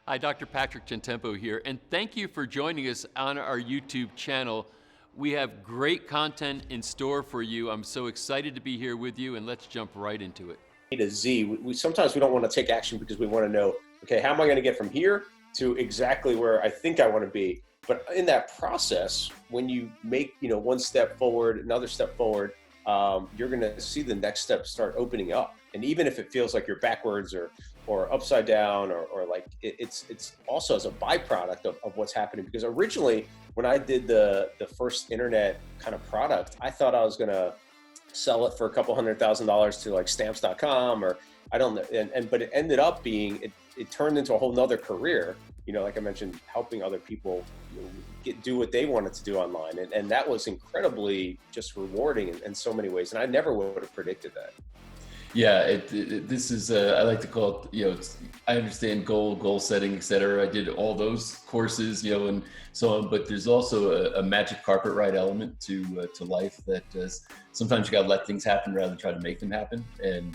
Hi, Dr. Patrick Gentempo here, and thank you for joining us on our YouTube channel. We have great content in store for you. I'm so excited to be here with you, and let's jump right into it. A to Z. We sometimes we don't want to take action because we want to know, okay, how am I going to get from here to exactly where I think I want to be? But in that process, when you make one step forward, another step forward, you're going to see the next step start opening up. And even if it feels like you're backwards or upside down or like it's also as a byproduct of what's happening. Because originally, when I did the first internet kind of product, I thought I was going to sell it for a couple $100,000 to like stamps.com or I don't know. But it ended up being, it turned into a whole nother career, like I mentioned, helping other people do what they wanted to do online. And that was incredibly just rewarding in so many ways. And I never would have predicted that. Yeah, this is, I like to call it, I understand goal setting, et cetera. I did all those courses, and so on, but there's also a magic carpet ride element to life that sometimes you got to let things happen rather than try to make them happen. And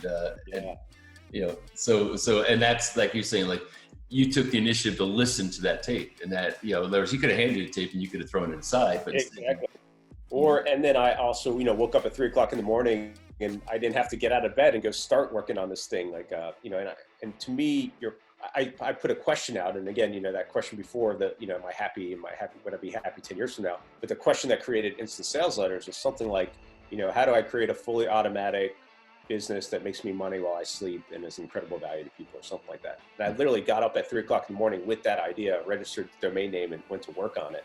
that's like you're saying, like you took the initiative to listen to that tape and that, he could have handed you the tape and you could have thrown it aside, but exactly. And then I also, woke up at 3:00 in the morning and I didn't have to get out of bed and go start working on this thing. Like, and to me, I put a question out. And again, that question before that, would I be happy 10 years from now? But the question that created instant sales letters was something like, how do I create a fully automatic business that makes me money while I sleep and is incredible value to people or something like that. And I literally got up at 3:00 in the morning with that idea, registered the domain name and went to work on it.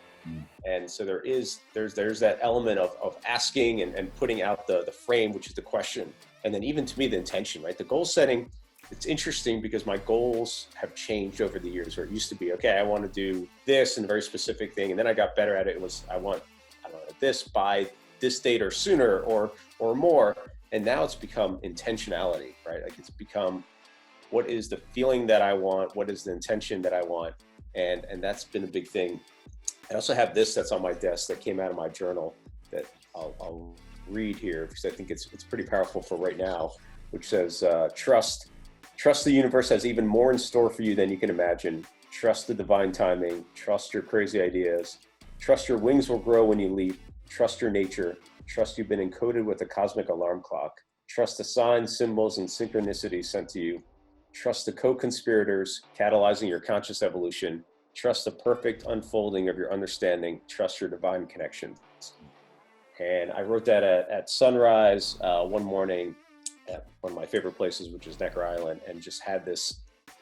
And so there's that element of asking and putting out the frame, which is the question. And then even to me, the intention, right? The goal setting, it's interesting because my goals have changed over the years where it used to be, okay, I want to do this and a very specific thing. And then I got better at it. It was, I want this by this date or sooner or more. And now it's become intentionality, right? Like it's become, what is the feeling that I want? What is the intention that I want? And that's been a big thing. I also have this that's on my desk that came out of my journal that I'll read here because I think it's pretty powerful for right now, which says, trust the universe has even more in store for you than you can imagine. Trust the divine timing. Trust your crazy ideas. Trust your wings will grow when you leap. Trust your nature. Trust you've been encoded with a cosmic alarm clock. Trust the signs, symbols, and synchronicities sent to you. Trust the co-conspirators catalyzing your conscious evolution. Trust the perfect unfolding of your understanding. Trust your divine connections. And I wrote that at sunrise one morning at one of my favorite places, which is Necker Island, and just had this,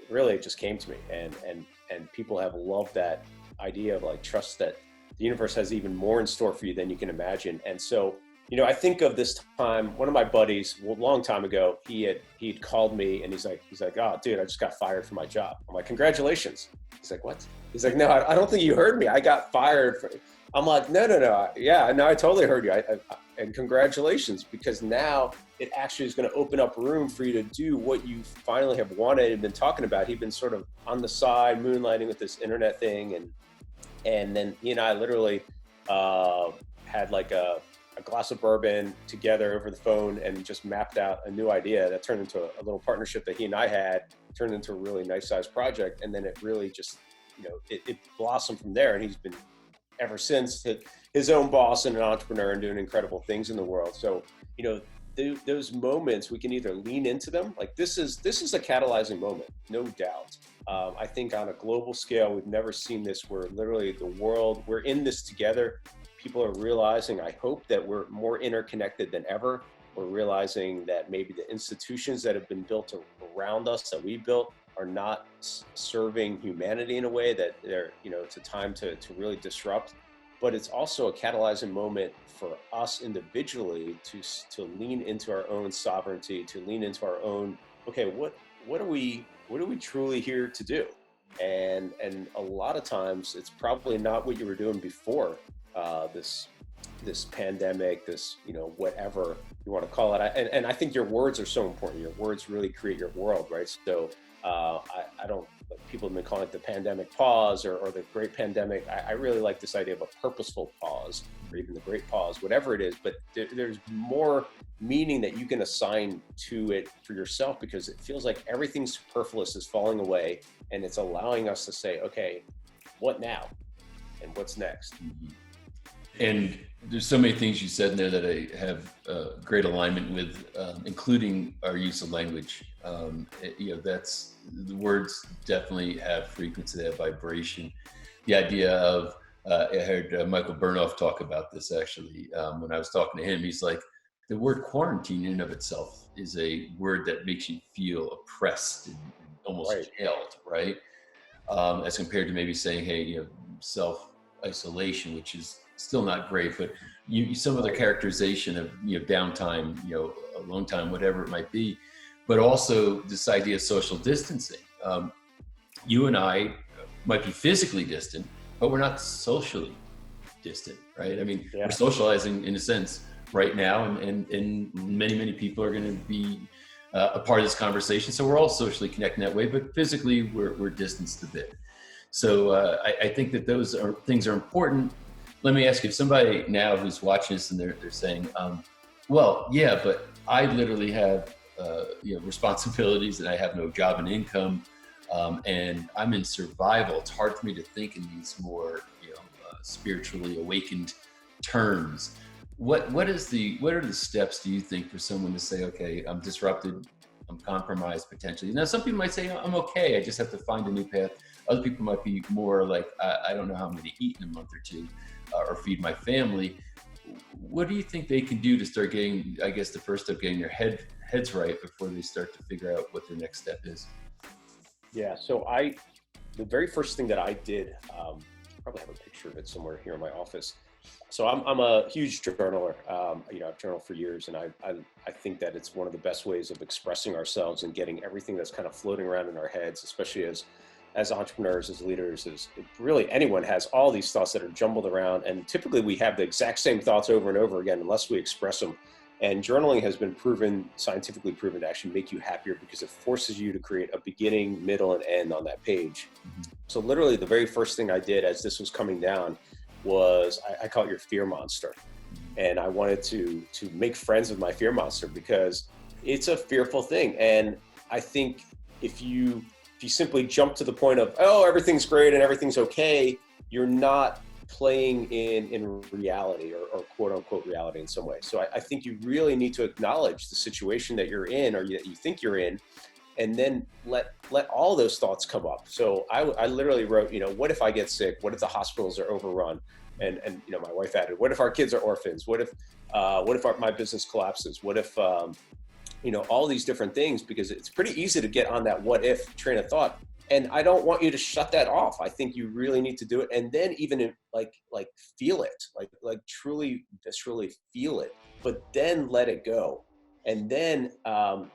really, it just came to me. And people have loved that idea of like, trust that the universe has even more in store for you than you can imagine. And so, I think of this time, one of my buddies, a long time ago, he'd called me and he's like, oh, dude, I just got fired from my job. I'm like, congratulations. He's like, what? He's like, no, I don't think you heard me. I got fired. I'm like, no. Yeah, no, I totally heard you. And congratulations, because now it actually is going to open up room for you to do what you finally have wanted and been talking about. He'd been sort of on the side, moonlighting with this internet thing. And then he and I literally had like a glass of bourbon together over the phone and just mapped out a new idea that turned into a little partnership that he and I had, turned into a really nice sized project. And then it really just, it blossomed from there. And he's been ever since his own boss and an entrepreneur and doing incredible things in the world. So, those moments, we can either lean into them. Like this is a catalyzing moment, no doubt. I think on a global scale, we've never seen this where literally the world, we're in this together. People are realizing, I hope, that we're more interconnected than ever. We're realizing that maybe the institutions that have been built around us, that we built, are not serving humanity in a way that they're, it's a time to really disrupt. But it's also a catalyzing moment for us individually to lean into our own sovereignty, to lean into our own, okay, what are we truly here to do? And a lot of times it's probably not what you were doing before this pandemic, this, whatever you want to call it. And I think your words are so important. Your words really create your world, right? So I don't people have been calling it the pandemic pause or the great pandemic. I really like this idea of a purposeful pause, or even the great pause, whatever it is, but there's more meaning that you can assign to it for yourself, because it feels like everything superfluous is falling away, and it's allowing us to say, okay, what now? And what's next? And there's so many things you said in there that I have great alignment with, including our use of language. That's, the words definitely have frequency, they have vibration. The idea of, I heard Michael Burnoff talk about this actually, when I was talking to him. He's like, the word quarantine in and of itself is a word that makes you feel oppressed and almost jailed, right? As compared to maybe saying, hey, self-isolation, which is still not great, but some other characterization of downtime, alone time, whatever it might be, but also this idea of social distancing. You and I might be physically distant, but we're not socially distant, right? I mean, we're socializing in a sense right now, and many people are going to be a part of this conversation. So we're all socially connected that way, but physically we're distanced a bit. So I think that those things are important. Let me ask you, if somebody now who's watching this and they're saying, well, yeah, but I literally have responsibilities, and I have no job and income, and I'm in survival. It's hard for me to think in these more spiritually awakened terms. What are the steps, do you think, for someone to say, okay, I'm disrupted, I'm compromised potentially? Now, some people might say, I'm okay, I just have to find a new path. Other people might be more like, I don't know how I'm going to eat in a month or two, or feed my family. What do you think they can do to start getting, I guess the first step, getting their heads right before they start to figure out what their next step is? Yeah, so the very first thing that I did, I probably have a picture of it somewhere here in my office. So I'm a huge journaler. I've journaled for years, and I think that it's one of the best ways of expressing ourselves and getting everything that's kind of floating around in our heads, especially as entrepreneurs, as leaders, as really anyone has all these thoughts that are jumbled around. And typically we have the exact same thoughts over and over again, unless we express them. And journaling has been scientifically proven to actually make you happier, because it forces you to create a beginning, middle, and end on that page. So literally the very first thing I did as this was coming down was, I call it your fear monster. And I wanted to make friends with my fear monster, because it's a fearful thing. And I think if you simply jump to the point of, oh, everything's great and everything's okay, you're not playing in reality, or quote unquote reality in some way. So I think you really need to acknowledge the situation that you're in, or that you think you're in, and then let all those thoughts come up. So I literally wrote, what if I get sick? What if the hospitals are overrun? And my wife added, what if our kids are orphans? What if my business collapses? What if all these different things, because it's pretty easy to get on that what if train of thought. And I don't want you to shut that off. I think you really need to do it. And then even like feel it, like truly, viscerally feel it, but then let it go. And then I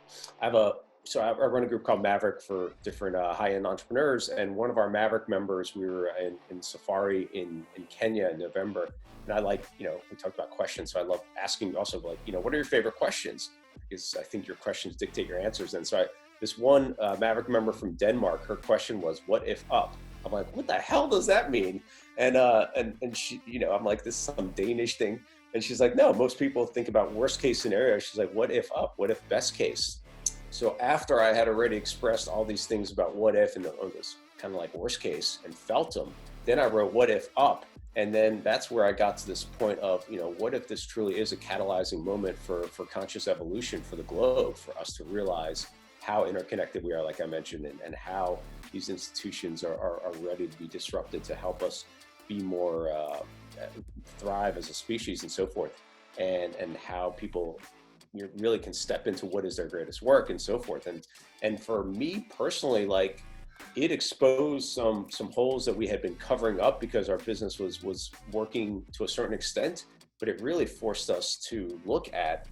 run a group called Maverick for different high-end entrepreneurs. And one of our Maverick members, we were in Safari in Kenya in November. And we talked about questions. So I love asking also, what are your favorite questions? Because I think your questions dictate your answers. And so this one Maverick member from Denmark, her question was, what if up? I'm like, what the hell does that mean? And she, I'm like, this is some Danish thing. And she's like, no, most people think about worst case scenario. She's like, what if up? What if best case? So after I had already expressed all these things about what if and this kind of like worst case and felt them, then I wrote what if up. And then that's where I got to this point of, what if this truly is a catalyzing moment for conscious evolution for the globe, for us to realize how interconnected we are, like I mentioned, and how these institutions are ready to be disrupted to help us be more, thrive as a species and so forth. And how people really can step into what is their greatest work and so forth. And for me personally, it exposed some holes that we had been covering up because our business was working to a certain extent, but it really forced us to look at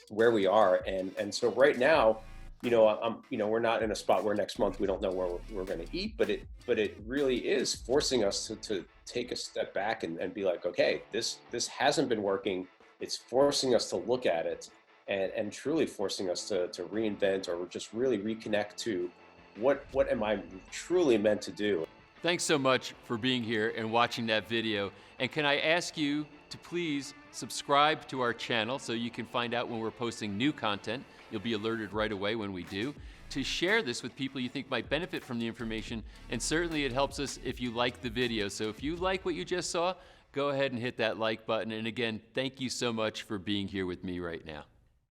where we are. And so right now, we're not in a spot where next month we don't know where we're going to eat, but it really is forcing us to take a step back and be like, okay, this hasn't been working. It's forcing us to look at it and truly forcing us to reinvent, or just really reconnect to what am I truly meant to do? Thanks so much for being here and watching that video. And can I ask you to please subscribe to our channel so you can find out when we're posting new content. You'll be alerted right away when we do. To share this with people you think might benefit from the information, and certainly it helps us if you like the video. So if you like what you just saw, go ahead and hit that like button. And again, thank you so much for being here with me right now.